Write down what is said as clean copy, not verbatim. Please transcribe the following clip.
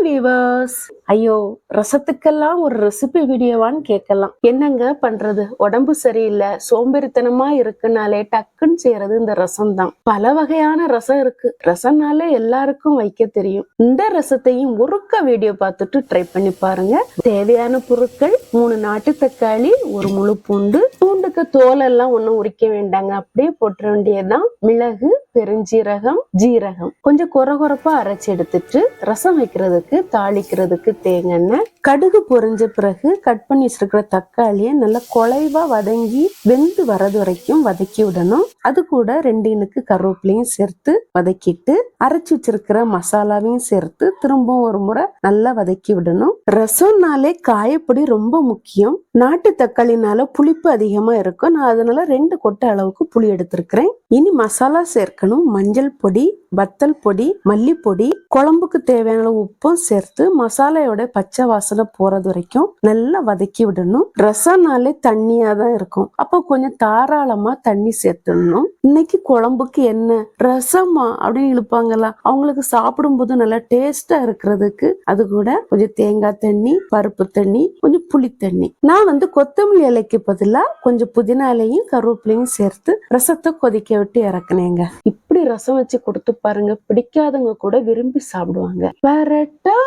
Viewers. ஐயோ, ரசத்துக்கெல்லாம் ஒரு recipe வீடியோவான்னு கேட்கலாம். என்னங்க பண்றது, உடம்பு சரியில்லை, சோம்பேறித்தனமா இருக்குனாலே டக்குன்னு செய்யறது இந்த ரசம் தான். பல வகையான ரசம் இருக்கு. ரசம்னாலே எல்லாருக்கும் வைக்க தெரியும். இந்த ரசத்தையும் ஒருக்க வீடியோ பார்த்துட்டு ட்ரை பண்ணி பாருங்க. தேவையான பொருட்கள் 3 நாட்டு தக்காளி, ஒரு முழு பூண்டு. பூண்டுக்கு தோல் எல்லாம் ஒண்ணும் உரிக்க வேண்டாங்க, அப்படியே போட்டுற வேண்டியதுதான். மிளகு, பெருஞ்சீரகம், ஜீரகம் கொஞ்சம் கொரகொரப்பா அரைச்சு எடுத்துட்டு ரசம் வைக்கிறதுக்கு தாளிக்கிறதுக்கு தேங்காய் எண்ணெய், கடுகு பொரிஞ்ச பிறகு கட் பண்ணி வச்சிருக்கிற தக்காளியை நல்லா குழைவா வதங்கி வெந்து வரது வரைக்கும் வதக்கி விடணும். அது கூட 2 இனுக்கு கருவேப்பிலையும் சேர்த்து வதக்கிட்டு அரைச்சு வச்சிருக்கிற மசாலாவையும் சேர்த்து திரும்பவும் ஒரு முறை நல்லா வதக்கி விடணும். ரசம்னாலே காயப்பொடி ரொம்ப முக்கியம். நாட்டு தக்காளினால புளிப்பு அதிகமா இருக்கும். நான் அதனால 2 கொட்டை அளவுக்கு புளி எடுத்திருக்கிறேன். இனி மசாலா சேர்க்கணும். மஞ்சள் பொடி, வத்தல் பொடி, மல்லிப்பொடி, குழம்புக்கு தேவையான உப்பும் சேர்த்து மசாலையோட பச்சை வாசனை போறது வரைக்கும் நல்லா வதக்கி விடணும். ரசம்னாலே தண்ணியா தான் இருக்கும். அப்போ கொஞ்சம் தாராளமா தண்ணி சேர்த்துடணும். இன்னைக்கு குழம்புக்கு என்ன ரசமா அப்படின்னு இழுப்பாங்களா, அவங்களுக்கு சாப்பிடும்போது நல்லா டேஸ்டா இருக்கிறதுக்கு அது கூட கொஞ்சம் தேங்காய் தண்ணி, பருப்பு தண்ணி, கொஞ்சம் புளி தண்ணி. நான் கொத்தமல்லி இலைக்கு பதிலா கொஞ்சம் புதினா இலையும் கருவேப்பிலையும் சேர்த்து ரசத்தை கொதிக்க விட்டு இறக்குனேங்க. இப்படி ரசம் வச்சு கொடுத்து பாருங்க, பிடிக்காதவங்க கூட விரும்பி சாப்பிடுவாங்க. வரட்டா.